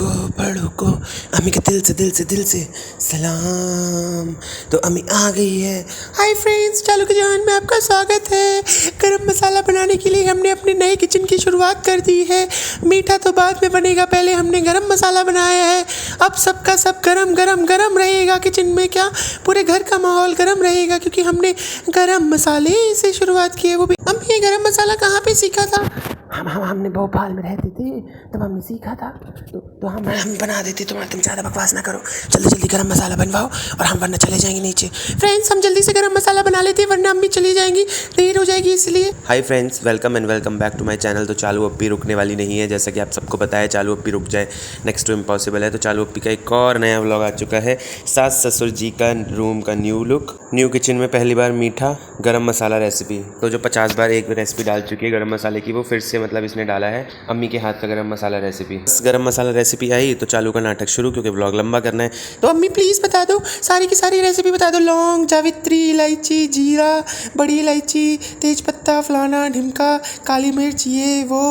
बड़ों को अम्मी के दिल से सलाम। तो अम्मी आ गई है। हाय फ्रेंड्स, चालू की जान में आपका स्वागत है। गरम मसाला बनाने के लिए हमने अपने नए किचन की शुरुआत कर दी है। मीठा तो बाद में बनेगा, पहले हमने गरम मसाला बनाया है। अब सबका सब गरम गरम गरम रहेगा किचन में, क्या पूरे घर का माहौल गरम रहेगा, क्योंकि हमने गरम मसाले से शुरुआत की है। वो भी अम्मी, ये गरम मसाला कहाँ पे सीखा था? हमने भोपाल में रहते थे तब हमने सीखा था, तो हम बना देते। तुम ज़्यादा बकवास ना करो, जल्दी गरम मसाला बनवाओ और हम वरना चले जाएंगे नीचे। फ्रेंड्स, हम जल्दी से गरम मसाला बना लेते हैं वरना अम्मी चली जाएंगी, देर हो जाएगी इसलिए। Hi friends, welcome back to my channel. तो चालू अप्पी रुकने वाली नहीं है, जैसा कि आप सबको पता है। चालू अप्पी रुक जाए नेक्स्ट टू इम्पॉसिबल है। तो चालू अप्पी का एक और नया व्लॉग आ चुका है। सास ससुर जी का रूम का न्यू लुक, न्यू किचन में पहली बार मीठा गरम मसाला रेसिपी। तो जो 50 बार एक रेसिपी डाल चुकी है गरम मसाले की, वो फिर से मतलब इसने डाला है अम्मी के हाथ का गरम मसाला रेसिपी। गरम मसाला रेसिपी आई तो चालू का नाटक शुरू, क्योंकि व्लॉग लंबा करना है। तो अम्मी प्लीज़ बता दो, सारी की सारी रेसिपी बता दो। लौंग, जावित्री, इलायची, जीरा, बड़ी इलायची, तेज पत्ता, फलाना ढिमका, काली मिर्च, ये वो।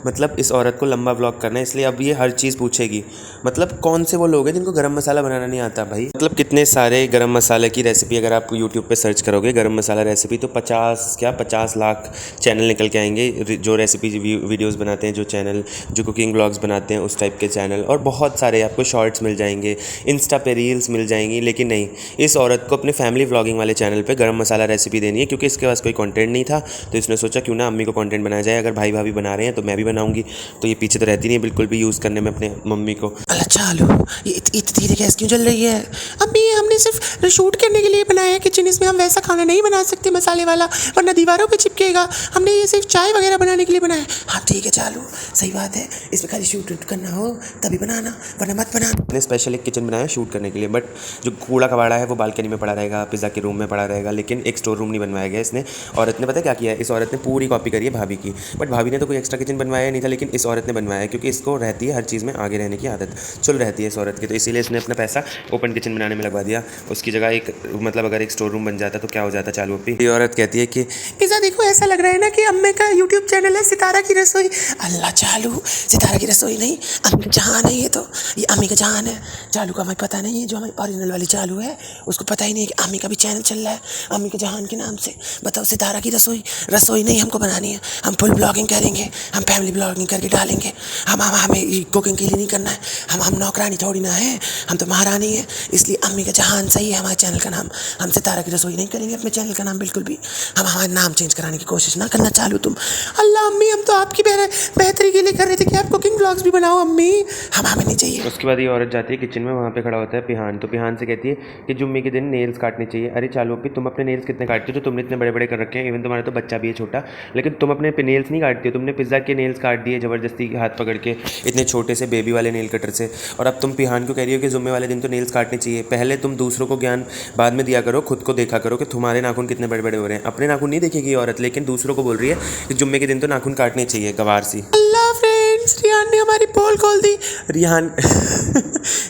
मतलब इस औरत को लंबा व्लॉग करना है, इसलिए अब ये हर चीज़ पूछेगी। मतलब कौन से वो लोग हैं जिनको गरम मसाला बनाना नहीं आता भाई? मतलब कितने सारे गरम मसाले की रेसिपी अगर आप यूट्यूब पे सर्च करोगे गरम मसाला रेसिपी, तो 50 लाख चैनल निकल के आएंगे जो रेसिपी वीडियोज़ बनाते हैं, जो चैनल जो कुकिंग व्लॉग्स बनाते हैं उस टाइप के चैनल, और बहुत सारे आपको शॉर्ट्स मिल जाएंगे, इंस्टा पे रील्स मिल जाएंगी। लेकिन नहीं, इस औरत को अपने फैमिली व्लॉगिंग वाले चैनल पे गरम मसाला रेसिपी देनी है, क्योंकि इसके पास कोई कंटेंट नहीं था। तो इसने सोचा क्यों ना अम्मी को कंटेंट बनाया जाए। अगर भाई भाभी बना रहे हैं तो मैं भी बनाऊंगी। तो ये पीछे तो रहती नहीं बिल्कुल भी यूज़ करने में अपने मम्मी को। अल्लाह चालू, ये इतनी धीरे गैस क्यों जल रही है? अम्मी, ये हमने सिर्फ शूट करने के लिए बनाया है किचन, इसमें हम वैसा खाना नहीं बना सकते मसाले वाला, वरना दीवारों पे चिपकेगा। हमने ये सिर्फ चाय वगैरह बनाने के लिए बनाया है। हाँ ठीक है चालू, सही बात है, इसमें खाली शूट करना हो तभी बनाना, वरना मत बनाना। मैंने स्पेशल एक किचन बनाया शूट करने के लिए, बट जो कूड़ा कबाड़ा है वो बालकनी में पड़ा रहेगा, पिज़्ज़ा के रूम में पड़ा रहेगा, लेकिन एक स्टोर रूम नहीं बनवाया गया इसने। औरत ने पता क्या किया है? इस औरत ने पूरी कॉपी करी है भाभी की, बट भाभी ने तो कोई एक्स्ट्रा किचन बनवाया नहीं था, लेकिन इस औरत ने बनवाया है, क्योंकि इसको रहती है हर चीज़ में आगे रहने की आदत, चुल रहती है इस औरत की। तो इसीलिए इसने अपना पैसा ओपन किचन बनाने में लगवा दिया। उसकी जगह एक मतलब अगर एक स्टोर रूम बन जाता तो क्या हो जाता चालू अप्पी? ये औरत कहती है कि पिज़्ज़ा देखो, ऐसा लग रहा है ना कि अम्मी का यूट्यूब चैनल है सितारा की रसोई। अल्लाह चालू, सितारा की रसोई नहीं, अम्मी का जहान है ये। तो ये अम्मी का जहान है। चालू का हमें पता नहीं है, जो हमारी ओरिजिनल वाली चालू है उसको पता ही नहीं है कि अम्मी का भी चैनल चल रहा है अम्मी के जहान के नाम से। बताओ, सितारा की रसोई नहीं हमको बनानी है। हम फुल ब्लॉगिंग करेंगे, हम फैमिली ब्लॉगिंग करके डालेंगे। हमें कुकिंग के लिए नहीं करना है। हम नौकरानी थोड़ी ना है, हम तो महारानी है। इसलिए अम्मी का जहान सही है हमारे चैनल का नाम। हम सितारा की रसोई नहीं करेंगे अपने चैनल का नाम बिल्कुल भी। हम हमारा नाम चेंज कराने की कोशिश ना करना चालू तुम। अल्लाह अम्मी, हम तो आपकी बेहतरी के लिए कर रहे थे कि आप कुकिंग ब्लॉग्स भी बनाओ अम्मी, हमें नहीं चाहिए। उसके बाद ये औरत जाती है किचन में, वहाँ पे खड़ा होता है पिहान। तो पिहान से कहती है कि जुम्मे के दिन नेल्स काटने चाहिए। अरे चालू अप्पी, तुम अपने नेल्स कितने काटते हो? जो तुमने इतने बड़े बड़े कर रखे हैं, इवन तुम्हारा तो बच्चा भी है छोटा, लेकिन तुम अपने नेल्स नहीं काटती हो। तुमने पिज़्ज़ा के नेल्स काट दिए ज़बरदस्ती हाथ पकड़ के, इतने छोटे से बेबी वाले नेल कटर से। और अब तुम पिहान को कह रही हो कि जुम्मे वाले दिन तो नेल्स काटने चाहिए। पहले तुम दूसरों को ज्ञान बाद में दिया करो, खुद को देखा करो कि तुम्हारे नाखून कितने बड़े बड़े हो रहे हैं। अपने नाखून नहीं देखेगी औरत, लेकिन दूसरों को बोल रही है कि जुम्मे के दिन तो नाखून काटने चाहिए, गवार सी। अल्लाह फ्रेंड्स, रिहान ने हमारी पोल खोल दी।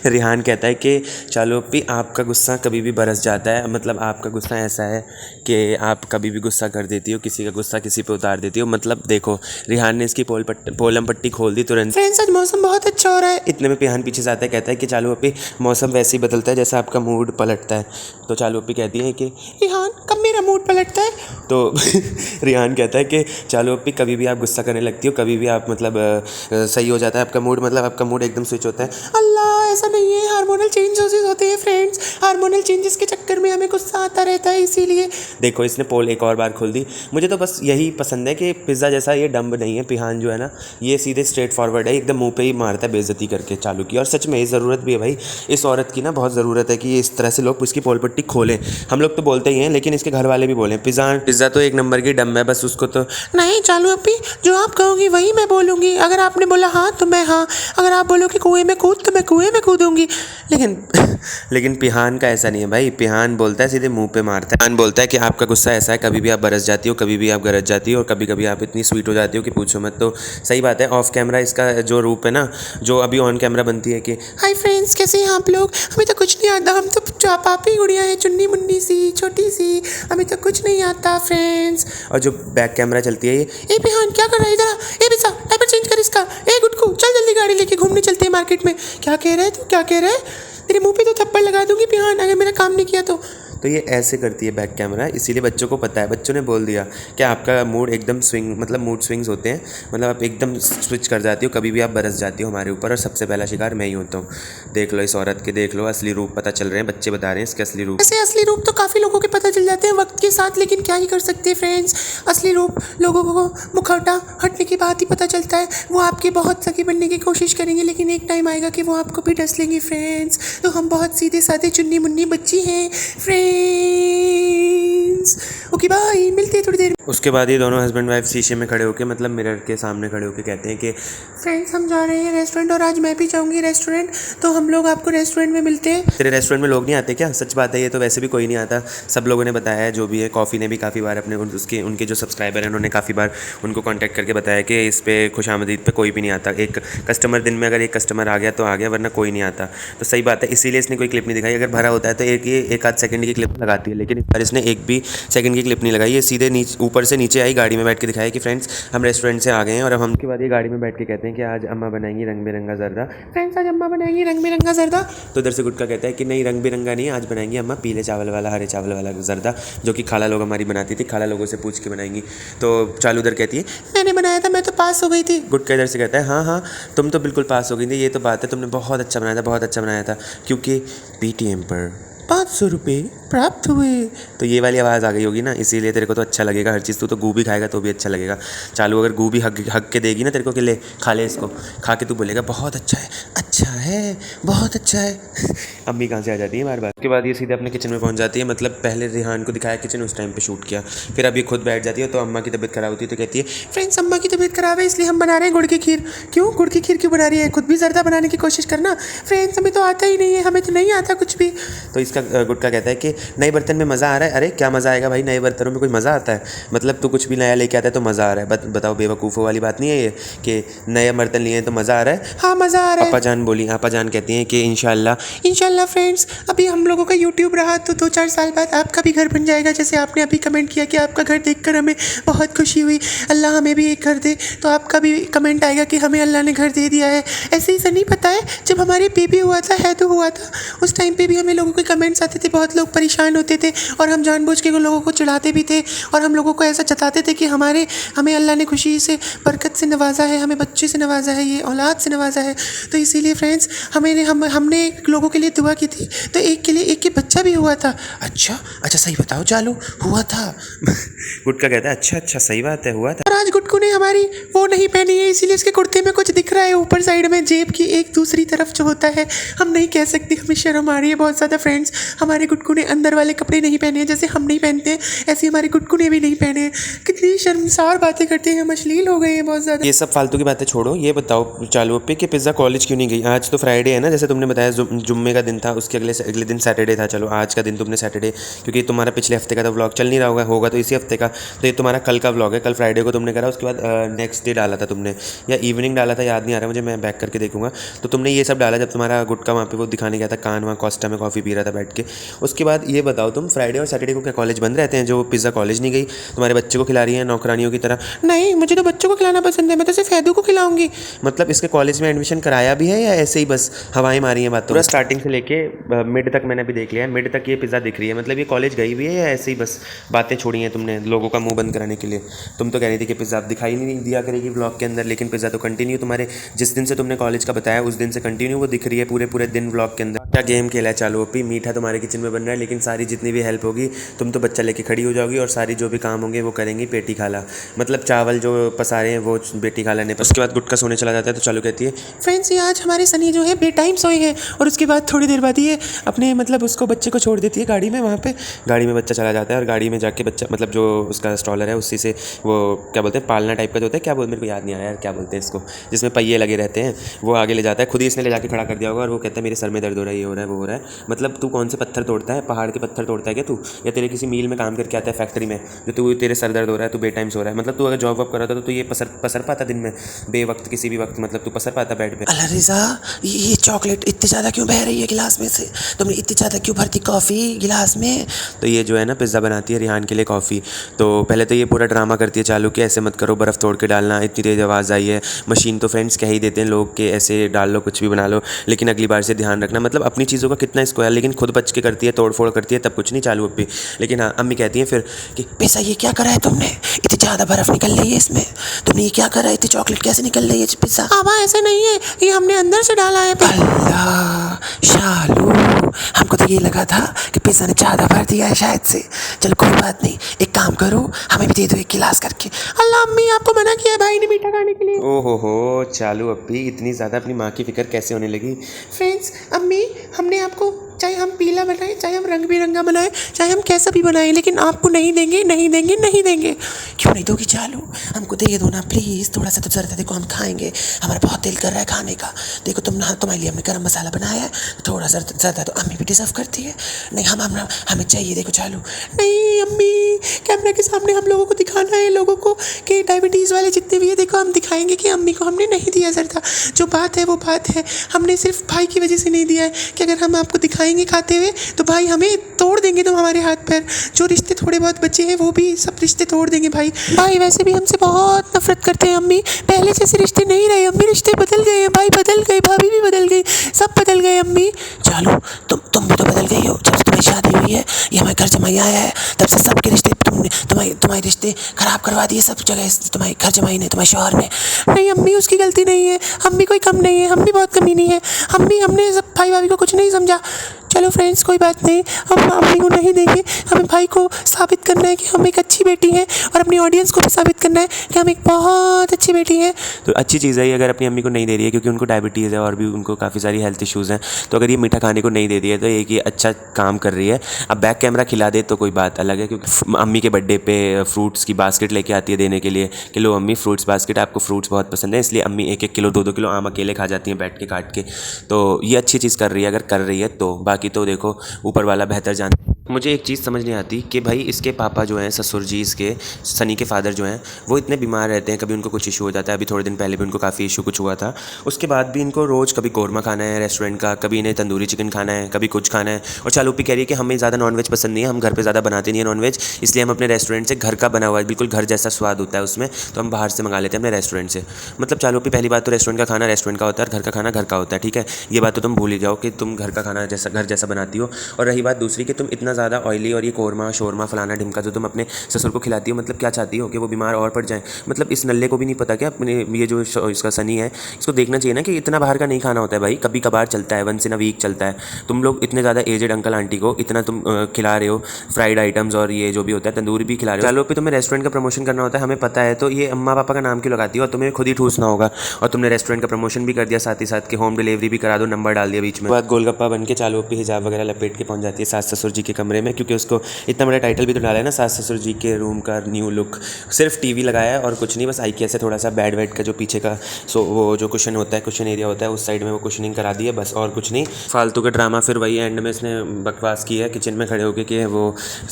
रिहान कहता है कि चालू अप्पी, आपका गुस्सा कभी भी बरस जाता है। मतलब आपका गुस्सा ऐसा है कि आप कभी भी गुस्सा कर देती हो, किसी का गुस्सा किसी पे उतार देती हो। मतलब देखो, रिहान ने इसकी पोलम पट्टी खोल दी तुरंत। फ्रेंड्स, आज मौसम बहुत अच्छा हो रहा है। इतने में पिहान पीछे से आता है, कहता है कि चालू अप्पी, मौसम वैसे ही बदलता है जैसा आपका मूड पलटता है। तो चालू अप्पी कहती है कि रिहान, कब मेरा मूड पलटता है? तो रिहान कहता है कि चालू अप्पी, कभी भी आप गुस्सा करने लगती हो, कभी भी आप मतलब सही हो जाता है आपका मूड, मतलब आपका मूड एकदम स्विच होता है। अल्लाह, ऐसा नहीं है, हार्मोनल चेंजेस होते हैं फ्रेंड्स। हार्मोनल चेंजेस के चक्कर में हमें गुस्सा आता रहता है, इसीलिए। देखो, इसने पोल एक और बार खोल दी। मुझे तो बस यही पसंद है कि पिज़्ज़ा जैसा ये डम्ब नहीं है पिहान जो है ना, ये सीधे स्ट्रेट फॉरवर्ड है, एकदम मुंह पे ही मारता है बेइज्जती करके चालू की। और सच में ये ज़रूरत भी है भाई, इस औरत की ना बहुत ज़रूरत है कि इस तरह से लोग उसकी पोल पट्टी खोलें। हम लोग तो बोलते ही हैं, लेकिन इसके घर वाले भी बोलें पिज़्ज़ा तो एक नंबर की डम्ब है, बस उसको तो नहीं चालू अप्पी, जो आप कहोगी वही मैं बोलूँगी। अगर आपने बोला हाँ तो मैं हाँ, अगर आप बोलोगे कुएं में कूद तो मैं कुएं में कूदूंगी। लेकिन पिहान का ऐसा नहीं है भाई। पिहान बोलता है सीधे मुंह पे मारता है। पिहान बोलता है कि आपका गुस्सा ऐसा है, कभी भी आप बरस जाती हो, कभी भी आप गरज जाती हो, और कभी कभी आप इतनी स्वीट हो जाती हो कि पूछो मत। तो सही बात है, ऑफ कैमरा इसका जो रूप है ना, जो अभी ऑन कैमरा बनती है कि हाय फ्रेंड्स, कैसे हैं आप लोग? हमें तो कुछ नहीं आता, हम तो पापी गुड़िया है, चुन्नी मुन्नी सी छोटी सी, हमें तो कुछ नहीं आता फ्रेंड्स। और जो बैक कैमरा चलती है ये पिहान क्या कर रहा है इधर? ए बिसा, डायपर चेंज कर इसका। ए गुटकू, चल जल्दी गाड़ी लेके घूमने चलते हैं मार्केट में। क्या कह रहा है तू, क्या कह रहा है? तेरे मुंह पे तो थप्पड़ लगा दूंगी बिहान अगर मेरा काम नहीं किया तो ये ऐसे करती है बैक कैमरा, इसीलिए बच्चों को पता है, बच्चों ने बोल दिया कि आपका मूड एकदम स्विंग, मतलब मूड स्विंग्स होते हैं, मतलब आप एकदम स्विच कर जाती हो, कभी भी आप बरस जाती हो हमारे ऊपर, और सबसे पहला शिकार मैं ही होता हूँ। देख लो इस औरत के, देख लो असली रूप पता चल रहे हैं, बच्चे बता रहे हैं इसके असली रूप। ऐसे असली रूप तो काफ़ी लोगों के पता चल जाते हैं वक्त के साथ, लेकिन क्या ही कर सकते हैं फ्रेंड्स, असली रूप लोगों को मुखौटा हटने के बाद ही पता चलता है। वो आपके बहुत सगे बनने की कोशिश करेंगे, लेकिन एक टाइम आएगा कि वो आपको भी डस लेंगे फ्रेंड्स। तो हम बहुत सीधे साधे चुन्नी मुन्नी बच्ची हैं फ्रेंड्स। ओके बाय, मिलते हैं थोड़ी देर। उसके बाद ये दोनों हस्बैंड वाइफ शीशे में खड़े होकर, मतलब मिरर के सामने खड़े होकर कहते हैं कि फ्रेंड्स हम जा रहे हैं रेस्टोरेंट, और आज मैं भी जाऊंगी रेस्टोरेंट, तो हम लोग आपको रेस्टोरेंट में मिलते हैं। तेरे रेस्टोरेंट में लोग नहीं आते क्या? सच बात है, ये तो वैसे भी कोई नहीं आता, सब लोगों ने बताया है, जो भी है। कॉफ़ी ने भी काफ़ी बार अपने उसके उनके जो सब्सक्राइबर हैं उन्होंने काफ़ी बार उनको कांटेक्ट करके बताया कि इस पर खुशामदीद पे कोई भी नहीं आता। एक कस्टमर दिन में अगर एक कस्टमर आ गया तो आ गया, वरना कोई नहीं आता। तो सही बात है, इसीलिए इसने कोई क्लिप नहीं दिखाई। अगर भरा होता है तो एक आध सेकंड की क्लिप लगाती है, लेकिन इस बार इसने एक भी सेकंड की क्लिप नहीं लगाई। ये सीधे ऊपर से नीचे आई, गाड़ी में बैठ के दिखाया कि फ्रेंड्स हम रेस्टोरेंट से आ गए हैं, और अब हम के बाद ये गाड़ी में बैठ के कहते हैं कि आज अम्मा बनाएंगी रंग बिरंगा जर्दा। फ्रेंड्स आज अम्मा बनाएंगी रंग बिरंगा जर्दा। तो इधर से गुटका कहता है कि नहीं, रंग बिरंगा नहीं, आज बनाएंगी अम्मा पीले चावल वाला, हरे चावल वाला जर्दा, जो कि खाला लोग हमारी बनाती थी, खाला लोगों से पूछ के बनाएंगी। तो चालू उधर कहती है मैंने बनाया था, मैं तो पास हो गई थी। गुटका इधर से कहता है हाँ हाँ तुम तो बिल्कुल पास हो गई थी, ये तो बात है, तुमने बहुत अच्छा बनाया था, बहुत अच्छा बनाया था, क्योंकि पेटीएम पर 500 रुपये प्राप्त हुए। तो ये वाली आवाज़ आ गई होगी ना, इसीलिए तेरे को तो अच्छा लगेगा हर चीज़। तू तो गू भी खाएगा तो भी अच्छा लगेगा। चालू अगर गू भी हक के देगी ना तेरे को कि ले खा ले इसको, खा के तू बोलेगा बहुत अच्छा है, अच्छा है, बहुत अच्छा है। अम्मी कहाँ से आ जाती है बार बार। उसके बाद ये सीधे अपने किचन में पहुँच जाती है, मतलब पहले रिहान को दिखाया किचन, उस टाइम पे शूट किया, फिर अब ये खुद बैठ जाती है। तो अम्मा की तबीयत खराब होती है तो कहती है फ्रेंड्स अम्मा की तबीयत खराब है, इसलिए हम बना रहे हैं गुड़ की खीर। क्यों गुड़ की खीर क्यों बना रही है? खुद भी जर्दा बनाने की कोशिश करना फ्रेंड्स, हमें तो आता ही नहीं है, हमें तो नहीं आता कुछ भी। तो इसका गुटका कहता है कि नए बर्तन में मज़ा आ रहा है। अरे क्या मज़ा आएगा भाई, नए बर्तनों में कोई मज़ा आता है? मतलब तू कुछ भी नया लेके आता है तो मज़ा आ रहा है? बताओ, बेवकूफ़ों वाली बात नहीं है ये कि नए बर्तन लिए हैं तो मज़ा आ रहा है? हाँ मज़ा आ रहा है। आपा जान बोली, आपा जान कहती हैं कि इंशाल्लाह फ्रेंड्स, अभी हम लोगों का यूट्यूब रहा तो 2-4 साल बाद आपका भी घर बन जाएगा। जैसे आपने अभी कमेंट किया कि आपका घर देखकर हमें बहुत खुशी हुई, अल्लाह हमें भी एक घर दे, तो आपका भी कमेंट आएगा कि हमें अल्लाह ने घर दे दिया है। ऐसे ही सनी पता है, जब हमारे बेबी हुआ था, हैदू हुआ था, उस टाइम पे भी हमें लोगों के कमेंट्स आते थे, बहुत लोग परेशान होते थे, और हम जानबूझ के लोगों को चिढ़ाते भी थे, और हम लोगों को ऐसा जताते थे कि हमें अल्लाह ने खुशी से, बरकत से नवाजा है, हमें बच्चे से नवाजा है, ये औलाद से नवाजा है। तो इसीलिए फ्रेंड्स हमने लोगों के लिए दुआ की थी, तो एक के लिए एक के बच्चा भी हुआ था। अच्छा सही बताओ चालू, हुआ था? गुटका कहता है अच्छा सही बात है, हुआ था। और आज गुटकू ने हमारी वो नहीं पहनी है, इसीलिए इसके कुर्ते में कुछ दिख रहा है ऊपर साइड में, जेब की एक दूसरी तरफ जो होता है, हम नहीं कह सकते, हमें शर्म आ रही है बहुत ज़्यादा फ्रेंड्स। हमारे गुटकू ने अंदर वाले कपड़े नहीं पहने हैं, जैसे हम नहीं पहनते हैं ऐसे हमारे गुटकू ने भी नहीं पहने हैं। कितनी शर्मसार बातें करते हैं, हम अश्लील हो गए हैं बहुत ज़्यादा। ये सब फालतू की बातें छोड़ो, ये बताओ चालू पे कि पिज़्ज़ा कॉलेज क्यों नहीं गई? आज तो फ्राइडे है ना, जैसे तुमने बताया, जुम्मे का दिन था, उसके अगले दिन सैटरडे था। चलो आज का दिन तुमने सैटरडे, क्योंकि तुम्हारा पिछले हफ्ते का तो व्लॉग चल नहीं रहा होगा तो इसी हफ्ते का, तो ये तुम्हारा कल का व्लॉग है। कल फ्राइडे को तुमने करा, उसके बाद नेक्स्ट डे डाला था तुमने, या इवनिंग डाला था, याद नहीं आ रहा मुझे, मैं बैक करके देखूंगा। तो तुमने ये सब डाला जब तुम्हारा गुटका वहाँ पे वो दिखाने गया था, कान वहाँ कोस्टा में कॉफ़ी पी रहा था बैठ के। उसके बाद ये बताओ, तुम फ्राइडे और सैटरडे को क्या कॉलेज बंद रहते हैं जो पिज़्ज़ा कॉलेज नहीं गई? तुम्हारे बच्चे को खिला रही है नौकरानियों की तरह? नहीं, मुझे तो बच्चों को खिलाना पसंद है, मैं तो सिर्फ हैदू को खिलाऊंगी। मतलब इसके कॉलेज में एडमिशन कराया भी है या ऐसे ही बस हवाएं मारी हैं बातों? पूरा स्टार्टिंग से लेके मिड तक मैंने अभी देख लिया है, मिड तक ये पिज़्ज़ा दिख रही है। मतलब ये कॉलेज गई भी है या ऐसे ही बस बातें छोड़ी हैं तुमने लोगों का मुंह बंद कराने के लिए? तुम तो कह रही थी कि पिज़्ज़ा दिखाई नहीं दिया करेगी व्लॉग के अंदर, लेकिन पिज़्ज़ा तो कंटिन्यू तुम्हारे जिस दिन से तुमने कॉलेज का बताया उस दिन से कंटिन्यू वो दिख रही है पूरे दिन व्लॉग के अंदर। क्या गेम खेला है चालू अपी? मीठा तुम्हारे किचन में बन रहा है, लेकिन सारी जितनी भी हेल्प होगी तुम तो बच्चा लेके खड़ी हो जाओगी, और सारी जो भी काम होंगे वो करेंगी पेटी खाला। मतलब चावल जो पसारे हैं वो बेटी खाला ने। उसके बाद गुटका सोने चला जाता है तो चालू कहती है फ्रेंड्स ये आज हमारे सनी जो है बेटाइम सोए हैं, और उसके बाद थोड़ी देर बाद ये अपने मतलब उसको बच्चे को छोड़ देती है गाड़ी में। वहाँ पे गाड़ी में बच्चा चला जाता है, और गाड़ी में जाके बच्चा मतलब जो उसका स्ट्रॉलर है उसी से वो क्या बोलते हैं, पालना टाइप का जो होता है, क्या बोलते, मेरे को याद नहीं आया यार क्या बोलते हैं इसको, जिसमें पहिए लगे रहते हैं, वो आगे ले जाता है। खुद ही इसने ले जाके खड़ा कर दिया होगा, और वो कहता है मेरे सर में दर्द हो रहा है, ये हो रहा है वो हो रहा है। मतलब तू कौन से पत्थर तोड़ता है, पहाड़ के पत्थर तोड़ता है क्या तू, या तेरे किसी मील में काम करके आता है फैक्ट्री में जो तू तेरे सर दर्द हो रहा है, तू बेटाइम सो रहा है। मतलब तू अगर जॉब वॉब कर रहा था तो तू ये पसर पाता दिन में बेवक्त किसी भी वक्त, मतलब तू पसर पाता बेड पे। अल्लाह रिजा, ये चॉकलेट इतनी ज़्यादा क्यों बह रही है गिलास में से? तुमने इतनी ज़्यादा क्यों भरती कॉफ़ी गिलास में? तो ये जो है ना पिज़्ज़ा बनाती है रिहान के लिए कॉफ़ी। तो पहले तो ये पूरा ड्रामा करती है चालू कि ऐसे मत करो, बर्फ़ तोड़ के डालना, इतनी तेज़ आवाज़ आई है। मशीन तो फ्रेंड्स कह ही देते हैं लोग कि ऐसे डाल लो कुछ भी बना लो, लेकिन अगली बार से ध्यान रखना। मतलब अपनी चीज़ों का कितना स्क्वायर, लेकिन खुद बच के करती है, तोड़ फोड़ करती है, तब कुछ नहीं चालू अभी। लेकिन हाँ अम्मी कहती हैं फिर कि पैसा ये क्या करा है तुमने? इतनी ज़्यादा बर्फ़ निकल रही है इसमें, तुमने ये क्या करा है? इतनी चॉकलेट कैसे निकल रही है पिज़्ज़ा? आबा ऐसे नहीं है, ये हमने अंदर से डाला है। अल्लाह शालू, हमको तो ये लगा था कि पिज़्ज़ा ने ज़्यादा भर दिया है शायद से। चलो कोई बात नहीं, एक काम करो, हमें भी दे दो एक गिलास करके। अल्लाह अम्मी आपको मना किया है भाई ने मीठा खाने के लिए। ओहो हो चालू अभी इतनी ज़्यादा अपनी माँ की फिक्र कैसे होने लगी। फ्रेंड्स अम्मी, हमने आपको, चाहे हम पीला बनाएं, चाहे हम रंग बिरंगा बनाएं, चाहे हम कैसा भी बनाएं, लेकिन आपको नहीं देंगे, नहीं देंगे, नहीं देंगे। क्यों नहीं दोगी चालू? हमको दे दो ना प्लीज़, थोड़ा सा तो ज़रा, देखो हम खाएंगे, हमारा बहुत दिल कर रहा है खाने का। देखो तुम्हारे लिए हमने गरम मसाला बनाया है, थोड़ा ज़्यादा तो अम्मी भी डिज़र्व करती है। नहीं हमें चाहिए, देखो चालू। नहीं अम्मी, कैमरा के सामने हम लोगों को दिखाना है, लोगों को कि डायबिटीज़ वाले जितने भी है, देखो हम दिखाएंगे कि अम्मी को हमने नहीं दिया ज़रा। जो बात है वो बात है, हमने सिर्फ भाई की वजह से नहीं दिया है कि अगर हम आपको दिखाएंगे खाते हुए तो भाई हमें तोड़ देंगे, तो हमारे हाथ पैर जो रिश्ते थोड़े बहुत बचे हैं वो भी सब रिश्ते तोड़ देंगे भाई। भाई वैसे भी हमसे बहुत नफरत करते हैं अम्मी, पहले जैसे रिश्ते नहीं रहे अम्मी, रिश्ते बदल गए हैं भाई, बदल गए, भाभी भी बदल गई, सब बदल गए अम्मी। चलो तुम भी तो बदल गई हो, जब से तुम्हारी शादी हुई है, ये हमारे घर जमाई आया है, तब से सबके रिश्ते तुम्हारे रिश्ते खराब करवा दिए सब जगह, तुम्हारे घर जमाई ने, तुम्हारे शौहर ने। नहीं अम्मी उसकी गलती नहीं है, अम्मी कोई कम नहीं है, अम्मी बहुत कमी नहीं है, हमने सब भाई भाभी को कुछ नहीं समझा। चलो फ्रेंड्स कोई बात नहीं, हम अम्मी को नहीं देंगे, हमें भाई को साबित करना है कि हम एक अच्छी बेटी हैं, और अपनी ऑडियंस को भी साबित करना है कि हम एक बहुत अच्छी बेटी हैं। तो अच्छी चीज़ है ये अगर अपनी अम्मी को नहीं दे रही है, क्योंकि उनको डायबिटीज़ है और भी उनको काफ़ी सारी हेल्थ इश्यूज़ हैं। तो अगर ये मीठा खाने को नहीं दे रही है तो एक ये अच्छा काम कर रही है। अब बैक कैमरा खिला दे तो कोई बात अलग है, क्योंकि अम्मी के बर्थडे पे फ्रूट्स की बास्केट लेके आती है देने के लिए कि लो अम्मी फ्रूट्स बास्केट, आपको फ्रूट्स बहुत पसंद है, इसलिए अम्मी 1-1 किलो 2-2 किलो आम अकेले खा जाती हैं बैठ के काट के। तो ये अच्छी चीज़ कर रही है अगर कर रही है तो, बाकी तो देखो ऊपर वाला बेहतर जानता है। मुझे एक चीज़ समझ नहीं आती कि भाई इसके पापा जो हैं ससुर जी, इसके सनी के फादर जो हैं वो इतने बीमार रहते हैं, कभी उनको कुछ इशू हो जाता है, अभी थोड़े दिन पहले भी उनको काफ़ी इशू कुछ हुआ था, उसके बाद भी इनको रोज़ कभी कौरमा खाना है रेस्टोरेंट का, कभी इन्हें तंदूरी चिकन खाना है, कभी कुछ खाना है। और चालूपी कह रही है कि हमें ज़्यादा नॉनवेज पसंद नहीं है, हम घर पर ज़्यादा बनाते नहीं है नॉनवेज, इसलिए हम अपने रेस्टोरेंट से घर का बना हुआ है, बिल्कुल घर जैसा स्वाद होता है उसमें, तो हम बाहर से मंगा लेते हैं अपने रेस्टोरेंट से। मतलब चालूपी पहली बात तो रेस्टोरेंट का खाना रेस्टोरेंट का होता है और घर का खाना घर का होता है, ठीक है, ये बात तो तुम भूल ही जाओ कि तुम घर का खाना जैसा घर जैसा बनाती हो। और रही बात दूसरी कि तुम इतना ज़्यादा ऑयली और ये कौरमा शोरमा फलाना ढिमका जो तुम अपने ससुर को खिलाती हो, मतलब क्या चाहती हो कि वो बीमार और पड़ जाए? मतलब इस नल्ले को भी नहीं पता क्या अपने ये जो इसका सनी है, इसको देखना चाहिए ना कि इतना बाहर का नहीं खाना होता है भाई, कभी कभार चलता है, वंस इन अ वीक चलता है। तुम लोग इतने ज़्यादा एजेड अंकल आंटी को इतना तुम खिला रहे हो फ्राइड आइटम्स और ये जो भी होता है तंदूरी भी खिला रहे हो। चलो पे तुम्हें रेस्टोरेंट का प्रमोशन करना होता है, हमें पता है, तो ये अम्मा पापा का नाम क्यों लगाती हो, और तुम्हें खुद ही ठूसना होगा। और तुमने रेस्टोरेंट का प्रमोशन भी कर दिया, साथ ही साथ के होम डिलीवरी भी करा दो, नंबर डाल दिया बीच में, बाद गोलगप्पा बन के चालू पे हिजाब वगैरह लपेट के पहुंच जाती है सास ससुर जी के कमरे में, क्योंकि उसको इतना बड़ा टाइटल भी तो डाला है ना सास ससुर जी के रूम का न्यू लुक। सिर्फ टीवी लगाया है और कुछ नहीं, बस आईकिया से थोड़ा सा बेड वेड का जो पीछे का वो जो कुशन होता है, कुशन एरिया होता है, उस साइड में वो कुशनिंग करा दी है बस, और कुछ नहीं। फालतू का ड्रामा फिर वही एंड में इसने बकवास की है किचन में खड़े होकर कि वो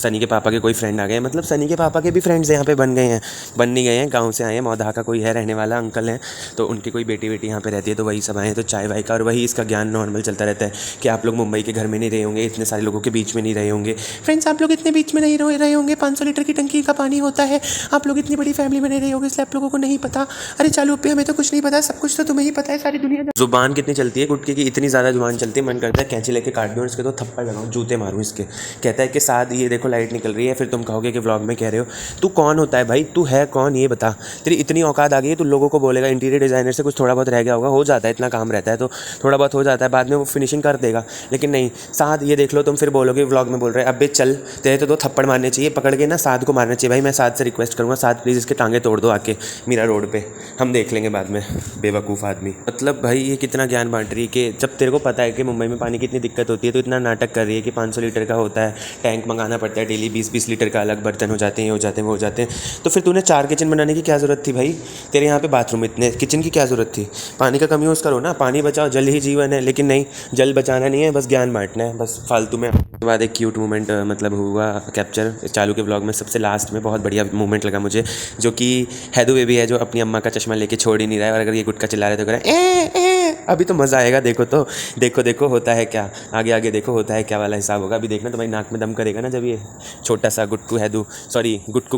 सनी के पापा के कोई फ्रेंड आ गए। मतलब सनी के पापा के भी फ्रेंड्स यहाँ पे बन गए हैं, बन नहीं गए हैं, गाँव से आए हैं, मौधा का कोई है रहने वाला अंकल है, तो उनकी कोई बेटी बेटी यहाँ पे रहती है, तो वही सब आए हैं, तो चाय वाय का और वही इसका ज्ञान नॉर्मल चलता रहता है कि आप लोग मुंबई के घर में नहीं रहे होंगे, इतने सारे लोगों के बीच में नहीं रहे होंगे। फ्रेंड्स आप लोग इतने बीच में नहीं रहे होंगे, 500 लीटर की टंकी का पानी होता है, आप लोग इतनी बड़ी फैमिली में नहीं रहे होंगे, इसलिए आप लोगों को नहीं पता। अरे चालू पे हमें तो कुछ नहीं पता, सब कुछ तो तुम्हें ही पता है, सारी दुनिया। जुबान कितनी चलती है गुटके की, इतनी ज़्यादा जुबान चलती है, मन करता है कैंची लेके काट दूँ और इसके तो थप्पड़ लगाऊँ, जूते मारूँ इसके। कहता है कि साथ ये देखो लाइट निकल रही है, फिर तुम कहोगे कि व्लॉग में कह रहे हो। तू कौन होता है भाई, तू है कौन ये बता, तेरी इतनी औकात आ गई है, तू लोगों को बोलेगा इंटीरियर डिज़ाइनर से कुछ थोड़ा बहुत रह गया होगा, हो जाता है, इतना काम रहता है तो थोड़ा बहुत हो जाता है, बाद में वो फिनिशिंग कर देगा, लेकिन नहीं, साथ ये देख लो तुम फिर बोलोगे व्लॉग में बोल रहा है अबे चल, तेरे तो 2 थप्पड़ मारने चाहिए, पकड़ के ना साद को मारना चाहिए भाई। मैं साद से रिक्वेस्ट करूँगा, साद प्लीज़ इसके टांगे तोड़ दो आके मीरा रोड पे, हम देख लेंगे बाद में। बेवकूफ़ आदमी। मतलब भाई ये कितना ज्ञान बांट रही है कि जब तेरे को पता है कि मुंबई में पानी की इतनी दिक्कत होती है तो इतना नाटक कर रही है कि 500 लीटर का होता है, टैंक मंगाना पड़ता है डेली, 20-20 लीटर का अलग बर्तन हो जाते हैं, ये हो जाते हैं, वो हो जाते हैं। तो फिर तूने 4 किचन बनाने की क्या ज़रूरत थी भाई? तेरे यहाँ पे बाथरूम इतने, किचन की क्या ज़रूरत थी? पानी का कम यूज़ करो ना, पानी बचाओ, जल ही जीवन है। लेकिन नहीं, जल बचाना नहीं है, बस ज्ञान बांटना है, बस फालतू में। उसके बाद एक क्यूट मोमेंट मतलब हुआ कैप्चर चालू के ब्लॉग में, सबसे लास्ट में बहुत बढ़िया मोमेंट लगा मुझे, जो कि हैदू बेबी है जो अपनी अम्मा का चश्मा लेके छोड़ ही नहीं रहा है, और अगर ये गुटका चिल्ला रहे तो कह रहा है अभी तो मज़ा आएगा, देखो तो, देखो होता है क्या, आगे आगे देखो होता है क्या वाला हिसाब होगा। अभी देखना तुम्हारी नाक में दम करेगा ना जब ये छोटा सा गुटकू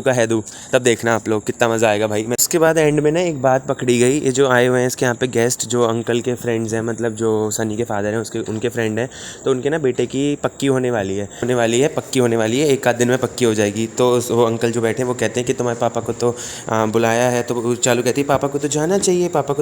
का हैदू, तब देखना आप लोग कितना मज़ा आएगा भाई। उसके बाद एंड में ना एक बात पकड़ी गई, ये जो आए हुए हैं इसके यहाँ पे गेस्ट, जो अंकल के फ्रेंड्स हैं, मतलब जो सनी के फादर हैं उनके फ्रेंड हैं, तो उनके ना बेटे की पक्की होने वाली है, एक आध दिन में पक्की हो जाएगी। तो वो अंकल जो बैठे हैं वो कहते हैं कि तुम्हारे पापा को तो बुलाया है, तो चालू कहती है पापा को तो जाना चाहिए, पापा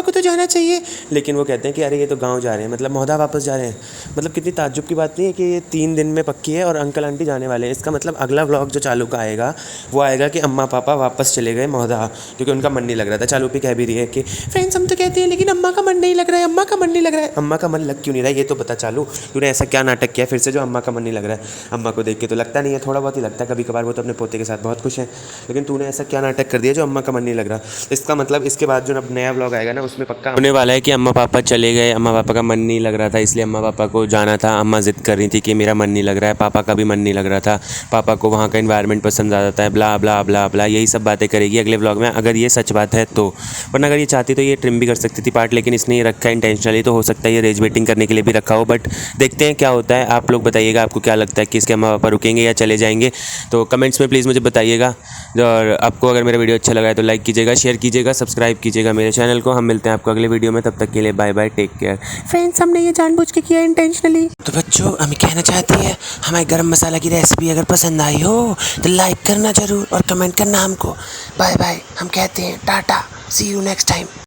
को तो जाना चाहिए। लेकिन वो कहते हैं कि अरे ये तो गाँव जा रहे हैं, मतलब मोहदा वापस जा रहे हैं। मतलब कितनी ताज्जुब की बात नहीं है कि ये 3 दिन में पक्की है और अंकल आंटी जाने वाले हैं। इसका मतलब अगला व्लॉग जो चालू का आएगा वो आएगा कि अम्मा पापा वापस चले गए मोहदा, क्योंकि उनका मन नहीं लग रहा था। चालू भी कह भी रही है कि फ्रेंड्स हम तो कहते हैं लेकिन अम्मा का मन नहीं लग रहा है, अम्मा का मन लग क्यों नहीं रहा है ये तो बता चालू, तूने ऐसा क्या नाटक किया फिर से जो अम्मा का मन नहीं लग रहा है? अम्मा को देख के तो लगता नहीं है, थोड़ा बहुत ही लगता है कभी कभार, वो तो अपने पोते के साथ बहुत खुश है, लेकिन तूने ऐसा क्या नाटक कर दिया जो अम्मा का मन नहीं लग रहा? इसका मतलब इसके बाद जो नया व्लॉग आएगा ना उसमें पक्का होने वाला है कि अम्मा पापा चले गए, अम्मा पापा का मन नहीं लग रहा था इसलिए अम्मा पापा को जाना था, अम्मा जिद कर रही थी कि मेरा मन नहीं लग रहा है, पापा का भी मन नहीं लग रहा था, पापा को वहाँ का एनवायरनमेंट पसंद आ जाता है, ब्ला ब्ला ब्ला ब्ला, यही सब बातें करेगी अगले व्लॉग में, अगर ये सच बात है तो। वरना अगर ये चाहती तो ये ट्रिम भी कर सकती थी पार्ट, लेकिन इसने ये रखा है इंटेंशनली, तो हो सकता है ये रेज बेटिंग करने के लिए भी रखा हो। बट देखते हैं क्या होता है, आप लोग बताइएगा आपको क्या लगता है कि इसके अम्मा पापा रुकेंगे या चले जाएंगे, तो कमेंट्स में प्लीज़ मुझे बताइएगा। और आपको अगर मेरा वीडियो अच्छा लगा है तो लाइक कीजिएगा, शेयर कीजिएगा, सब्सक्राइब कीजिएगा मेरे चैनल को। हम मिलते हैं आपको अगले वीडियो में, तब तक के लिए bye bye, take care. Friends हमने ये जानबूझ के किया इंटेंशनली। तो बच्चों हमें कहना चाहती है हमारे गरम मसाला की रेसिपी अगर पसंद आई हो तो लाइक करना ज़रूर और कमेंट करना हमको। बाय बाय, हम कहते हैं टाटा, सी यू नेक्स्ट टाइम।